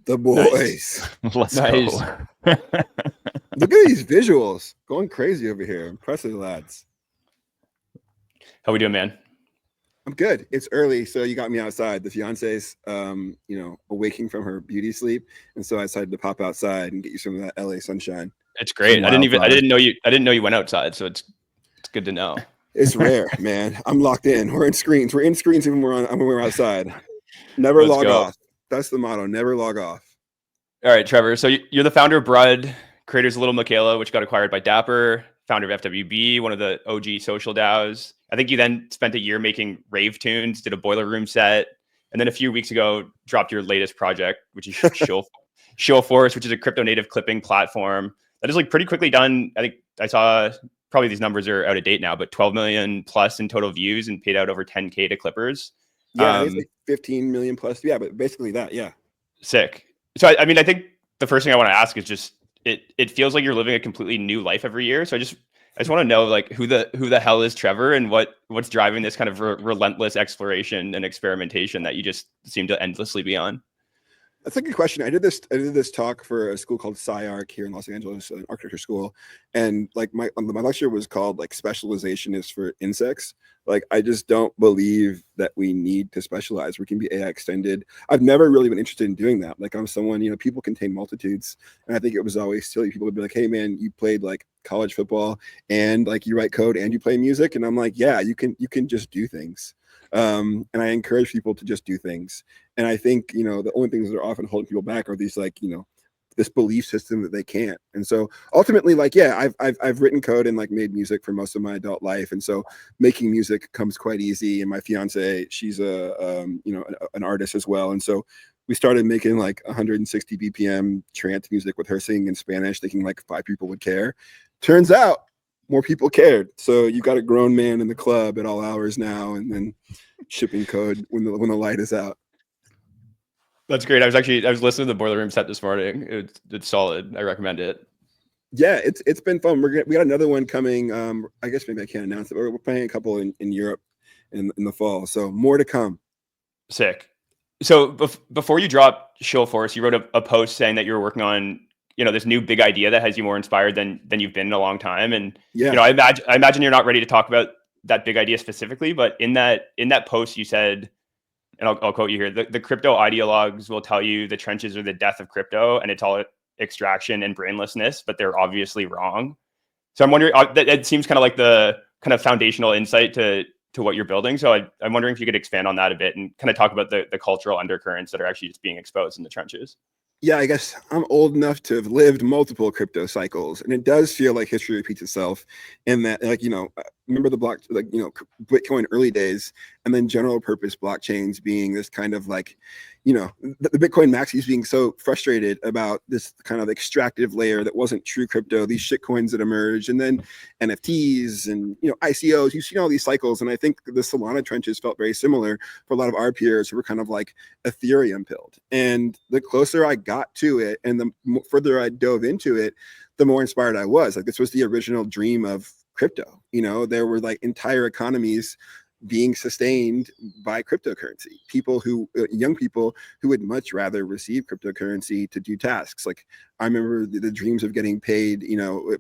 The Nice. boys. Let's Nice. go. Look at these visuals. Going crazy over here. Impressive, lads. How we doing, man? I'm good. It's early, so you got me outside. The fiance's, awaking from her beauty sleep, and so I decided to pop outside and get you some of that LA sunshine. It's great. I Wildflowers. didn't know you went outside, so it's good to know. It's rare, man. I'm locked in. We're in screens. We're in screens even when we're outside. Never Let's log go. off. That's the motto. Never log off. All right, Trevor. So you're the founder of Brud, creators of Little Michaela, which got acquired by Dapper, founder of FWB, one of the OG social DAOs. I think you then spent a year making rave tunes, did a boiler room set, and then a few weeks ago dropped your latest project, which is Shill Force, which is a crypto native clipping platform that is like pretty quickly done. I think I saw probably these numbers are out of date now, but 12 million plus in total views and paid out over 10K to clippers. Yeah, it's like 15 million plus. Yeah, but basically that. Yeah. Sick. So I mean, I think the first thing I want to ask is just it feels like you're living a completely new life every year. So I just want to know like who the hell is Trevor and what's driving this kind of relentless exploration and experimentation that you just seem to endlessly be on. That's a good question. I did this talk for a school called SciArc here in Los Angeles, an architecture school, and like my lecture was called like specialization is for insects. Like I just don't believe that we need to specialize. We can be AI extended. I've never really been interested in doing that. Like I'm someone, people contain multitudes, and I think it was always silly. People would be like, "Hey man, you played like college football and like you write code and you play music," and I'm like, "Yeah, you can just do things." And I encourage people to just do things. And I think, the only things that are often holding people back are these like, this belief system that they can't. And so ultimately, like, yeah, I've written code and like made music for most of my adult life. And so making music comes quite easy. And my fiance, she's an artist as well. And so we started making like 160 BPM trance music with her singing in Spanish, thinking like 5 people would care. Turns out more people cared. So you got a grown man in the club at all hours now, and then shipping code when the light is out. That's great. I was listening to the Boiler Room set this morning. It's solid. I recommend it. Yeah, it's been fun. We got another one coming. I guess maybe I can't announce it, but we're playing a couple in Europe in the fall. So more to come. Sick. So before you dropped Shill Force, you wrote a post saying that you were working on this new big idea that has you more inspired than you've been in a long time. And yeah, I imagine you're not ready to talk about that big idea specifically, but in that post you said, and I'll quote you here, the crypto ideologues will tell you the trenches are the death of crypto and it's all extraction and brainlessness, but they're obviously wrong. So I'm wondering, that seems kind of like the kind of foundational insight to what you're building. So I'm wondering if you could expand on that a bit and kind of talk about the cultural undercurrents that are actually just being exposed in the trenches. Yeah, I guess I'm old enough to have lived multiple crypto cycles, and it does feel like history repeats itself in that, like, remember the Bitcoin early days, and then general purpose blockchains being this kind of like, the Bitcoin maxis being so frustrated about this kind of extractive layer that wasn't true crypto, these shit coins that emerged, and then NFTs and, ICOs, you've seen all these cycles. And I think the Solana trenches felt very similar for a lot of our peers who were kind of like Ethereum pilled. And the closer I got to it and the further I dove into it, the more inspired I was. Like this was the original dream of crypto. There were like entire economies being sustained by cryptocurrency. Young people who would much rather receive cryptocurrency to do tasks. Like I remember the dreams of getting paid,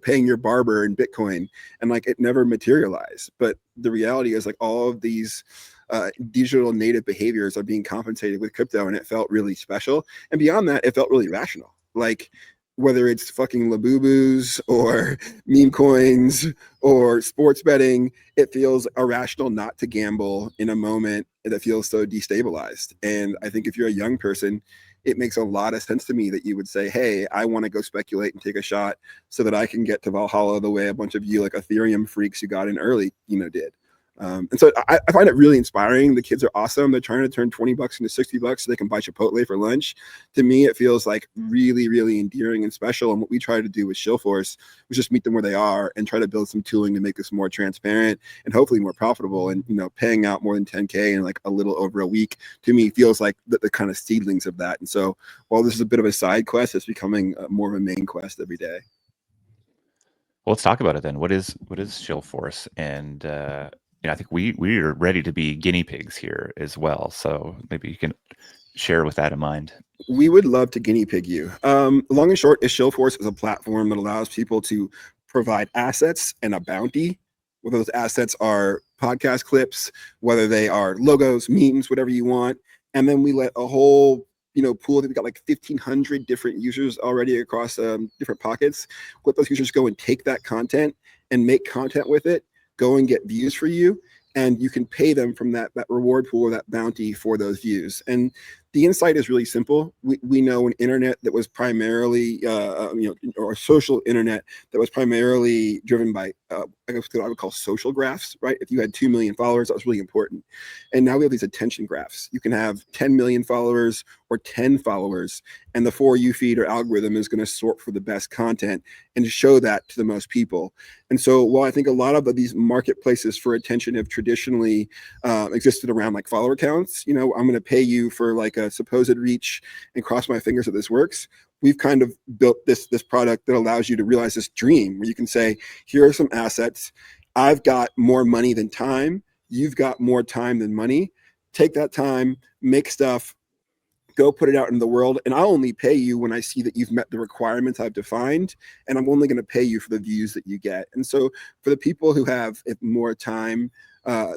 paying your barber in Bitcoin, and like it never materialized. But the reality is like all of these digital native behaviors are being compensated with crypto, and it felt really special. And beyond that, it felt really rational. Like whether it's fucking Labubus or meme coins or sports betting, it feels irrational not to gamble in a moment that feels so destabilized. And I think if you're a young person, it makes a lot of sense to me that you would say, hey, I want to go speculate and take a shot so that I can get to Valhalla the way a bunch of you like Ethereum freaks who got in early, did. And so I find it really inspiring. The kids are awesome. They're trying to turn $20 into $60 so they can buy Chipotle for lunch. To me, it feels like really, really endearing and special. And what we try to do with Shill Force was just meet them where they are and try to build some tooling to make this more transparent and hopefully more profitable. And, paying out more than 10K in like a little over a week, to me, feels like the kind of seedlings of that. And so while this is a bit of a side quest, it's becoming more of a main quest every day. Well, let's talk about it then. What is Shill Force? And I think we are ready to be guinea pigs here as well. So maybe you can share with that in mind? We would love to guinea pig you. Long and short is Shieldforce is a platform that allows people to provide assets and a bounty. Whether those assets are podcast clips, whether they are logos, memes, whatever you want. And then we let a whole pool. We've got like 1,500 different users already across different pockets. Let those users go and take that content and make content with it, go and get views for you. And you can pay them from that reward pool or that bounty for those views. And the insight is really simple. We know an internet that was primarily, or a social internet that was primarily driven by, I guess what I would call social graphs, right? If you had 2 million followers, that was really important. And now we have these attention graphs. You can have 10 million followers or 10 followers, and the For You feed or algorithm is going to sort for the best content and show that to the most people. And so while I think a lot of these marketplaces for attention have traditionally existed around like follower counts, I'm going to pay you for like a supposed reach and cross my fingers that this works. We've kind of built this product that allows you to realize this dream where you can say, here are some assets. I've got more money than time. You've got more time than money. Take that time, make stuff, go put it out in the world, and I'll only pay you when I see that you've met the requirements I've defined, and I'm only going to pay you for the views that you get. And so for the people who have more time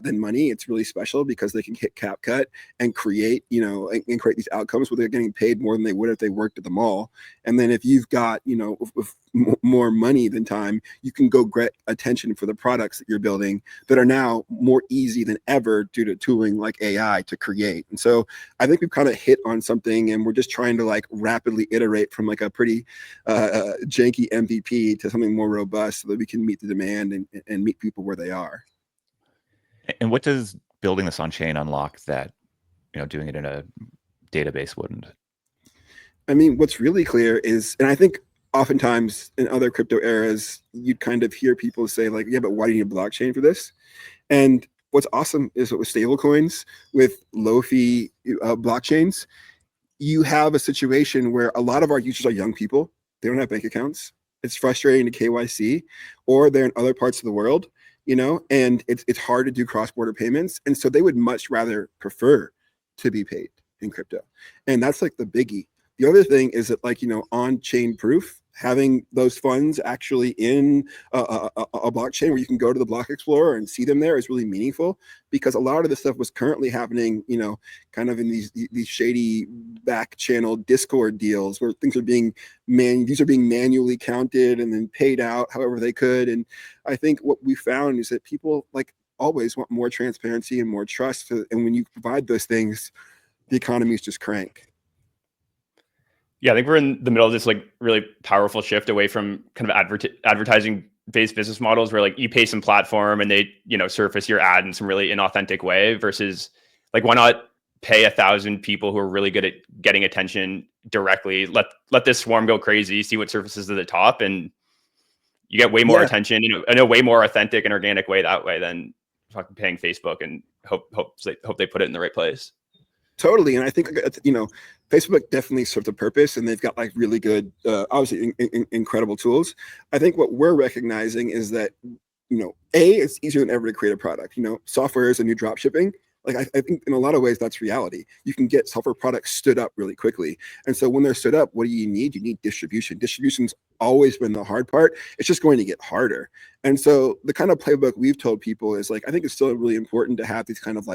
than money, it's really special because they can hit CapCut and create, and create these outcomes where they're getting paid more than they would if they worked at the mall. And then if you've got, with more money than time, you can go get attention for the products that you're building that are now more easy than ever due to tooling like AI to create. And so I think we've kind of hit on something, and we're just trying to like rapidly iterate from like a pretty janky MVP to something more robust so that we can meet the demand and meet people where they are. And what does building this on chain unlock that, doing it in a database wouldn't? I mean, what's really clear is, and I think oftentimes in other crypto eras, you'd kind of hear people say like, yeah, but why do you need a blockchain for this? And what's awesome is that with stablecoins, with low fee blockchains, you have a situation where a lot of our users are young people. They don't have bank accounts. It's frustrating to KYC, or they're in other parts of the world, and it's hard to do cross-border payments. And so they would much rather prefer to be paid in crypto. And that's like the biggie. The other thing is that on-chain proof, having those funds actually in a blockchain where you can go to the block explorer and see them there is really meaningful, because a lot of this stuff was currently happening, kind of in these shady back channel Discord deals where things are being manually counted and then paid out however they could. And I think what we found is that people always want more transparency and more trust. And when you provide those things, the economies just crank. Yeah, I think we're in the middle of this really powerful shift away from kind of advertising based business models where you pay some platform and they surface your ad in some really inauthentic way, versus why not pay 1,000 people who are really good at getting attention directly, let this swarm go crazy, see what surfaces to the top, and you get way more attention in a way more authentic and organic way that way than fucking paying Facebook and hope they put it in the right place. Totally. And I think, Facebook definitely serves a purpose, and they've got really good, obviously incredible tools. I think what we're recognizing is that, it's easier than ever to create a product. Software is a new drop shipping. I think in a lot of ways that's reality. You can get software products stood up really quickly. And so when they're stood up, what do you need? You need distribution. Distribution's always been the hard part. It's just going to get harder. And so the kind of playbook we've told people is I think it's still really important to have these kind of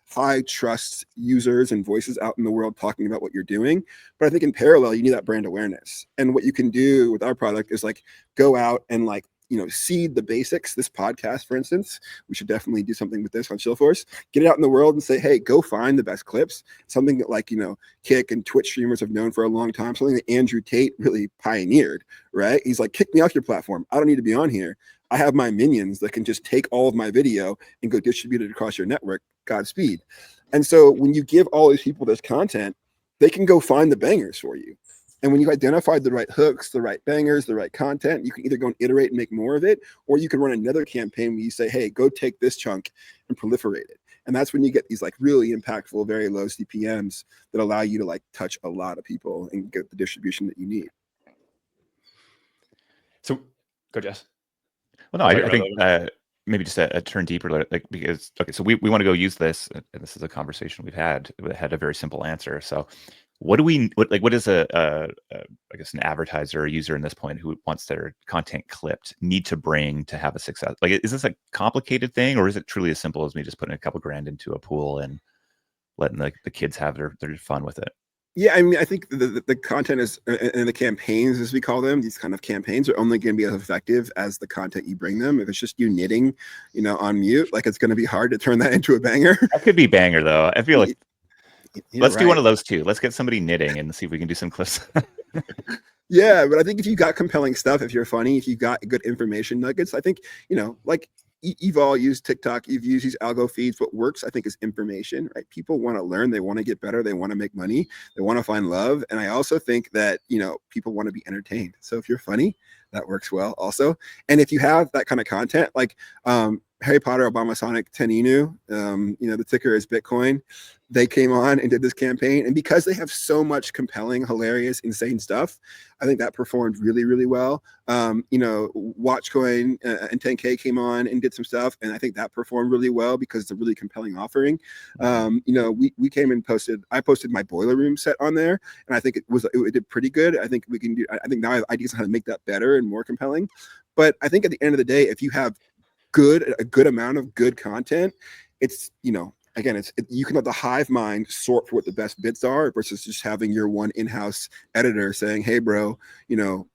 high trust users and voices out in the world talking about what you're doing. But I think in parallel, you need that brand awareness. And what you can do with our product is go out and seed the basics. This podcast, for instance, we should definitely do something with this on Shieldforce. Get it out in the world and say, hey, go find the best clips. Something that Kick and Twitch streamers have known for a long time. Something that Andrew Tate really pioneered, right? He's kick me off your platform. I don't need to be on here. I have my minions that can just take all of my video and go distribute it across your network. Godspeed. And so when you give all these people this content, they can go find the bangers for you. And when you've identified the right hooks, the right bangers, the right content, you can either go and iterate and make more of it, or you can run another campaign where you say, hey, go take this chunk and proliferate it. And that's when you get these really impactful, very low CPMs that allow you to touch a lot of people and get the distribution that you need. So go, Jess. Well, no, I think maybe just a turn deeper, like, because okay, so we want to go use this, and this is a conversation we've had. It had a very simple answer. So what does I guess an advertiser or user in this point who wants their content clipped need to bring to have a success? Like, is this a complicated thing, or is it truly as simple as me just putting a couple grand into a pool and letting the kids have their fun with it? Yeah, I mean, I think the content is, and the campaigns, as we call them, these kind of campaigns are only going to be as effective as the content you bring them. If it's just you knitting, on mute, like, it's going to be hard to turn that into a banger. That could be banger, though. I feel like let's do one right. of those too. Let's get somebody knitting and see if we can do some clips. Yeah, but I think if you got compelling stuff, if you're funny, if you got good information nuggets, I think, like, you've all used TikTok, you've used these algo feeds. What works, I think, is information, right? People want to learn, they want to get better, they want to make money, they want to find love. And I also think that, people want to be entertained. So if you're funny, that works well also. And if you have that kind of content, like Harry Potter, Obama Sonic, Teninu, the ticker is Bitcoin. They came on and did this campaign. And because they have so much compelling, hilarious, insane stuff, I think that performed really, really well. Watchcoin and 10K came on and did some stuff. And I think that performed really well because it's a really compelling offering. We came and I posted my boiler room set on there. And I think it did pretty good. I think now I have ideas on how to make that better and more compelling. But I think at the end of the day, if you have a good amount of good content, it's, again, you can let the hive mind sort for what the best bits are versus just having your one in-house editor saying, hey, bro,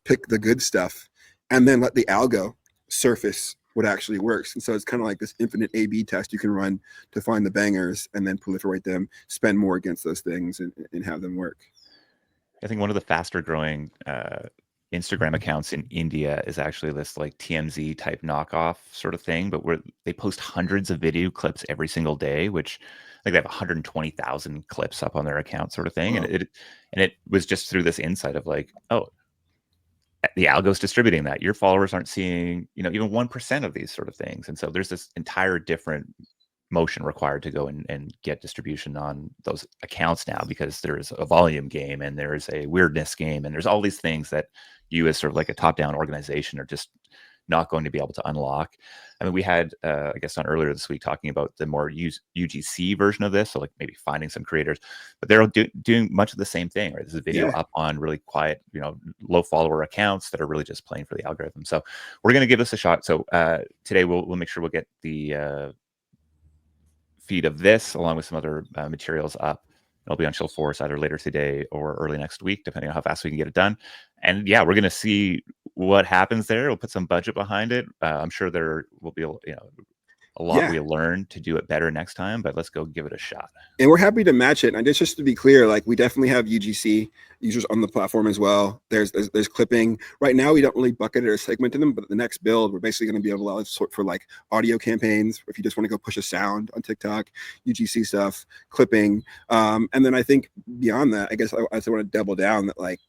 pick the good stuff, and then let the algo surface what actually works. And so it's kind of like this infinite A/B test you can run to find the bangers and then proliferate them, spend more against those things, and have them work. I think one of the faster growing Instagram accounts in India is actually this like TMZ type knockoff sort of thing, but where they post hundreds of video clips every single day, which like they have 120,000 clips up on their account sort of thing. Wow. And it was just through this insight of like, oh, the algo's distributing that. Your followers aren't seeing, even 1% of these sort of things. And so there's this entire different motion required to go and get distribution on those accounts now, because there's a volume game and there's a weirdness game and there's all these things that you as sort of like a top-down organization are just not going to be able to unlock. I mean, we had I guess on earlier this week talking about the more UGC version of this, so like maybe finding some creators, but they're doing much of the same thing, right? There's a video up on really quiet, low follower accounts that are really just playing for the algorithm. So we're going to give this a shot. So today we'll make sure we'll get the feed of this along with some other materials up. It'll be on Chill Force either later today or early next week, depending on how fast we can get it done. And yeah, we're going to see what happens there. We'll put some budget behind it. I'm sure there will be, a lot we'll learn to do it better next time, but let's go give it a shot. And we're happy to match it. And just to be clear, like, we definitely have UGC users on the platform as well. There's clipping. Right now, we don't really bucket it or segment them, but the next build, we're basically going to be able to sort for like audio campaigns. If you just want to go push a sound on TikTok, UGC stuff, clipping. And then I think beyond that, I guess I want to double down that, like,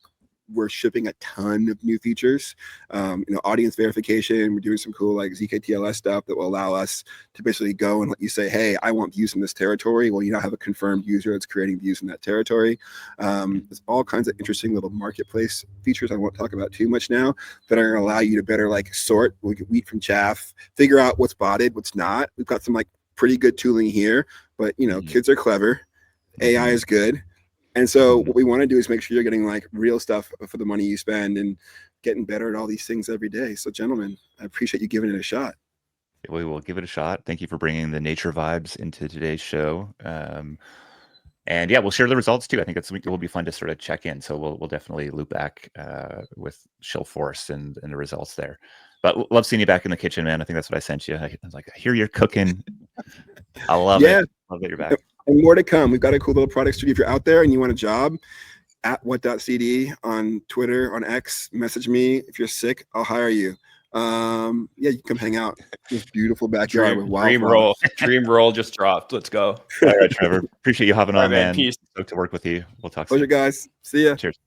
we're shipping a ton of new features, audience verification. We're doing some cool like ZKTLS stuff that will allow us to basically go and let you say, hey, I want views in this territory. Well, you now have a confirmed user that's creating views in that territory. There's all kinds of interesting little marketplace features I won't talk about too much now that are going to allow you to better like sort wheat from chaff, figure out what's botted, what's not. We've got some like pretty good tooling here, but kids are clever. AI is good. And so what we want to do is make sure you're getting like real stuff for the money you spend and getting better at all these things every day. So gentlemen, I appreciate you giving it a shot. We will give it a shot. Thank you for bringing the nature vibes into today's show. And yeah, we'll share the results too. I think it will be fun to sort of check in. So we'll definitely loop back with Chill Force and the results there. But love seeing you back in the kitchen, man. I think that's what I sent you. I was like, I hear you're cooking. I love it. Love that you're back. And more to come. We've got a cool little product studio. If you're out there and you want a job, at what.cd on Twitter, on X, message me. If you're sick, I'll hire you. You can come hang out. This beautiful backyard with wild roll. Dream roll just dropped. Let's go. All right, Trevor. Appreciate you hopping on, man. Peace. Stoked to work with you. We'll talk soon. Pleasure, guys. See ya. Cheers.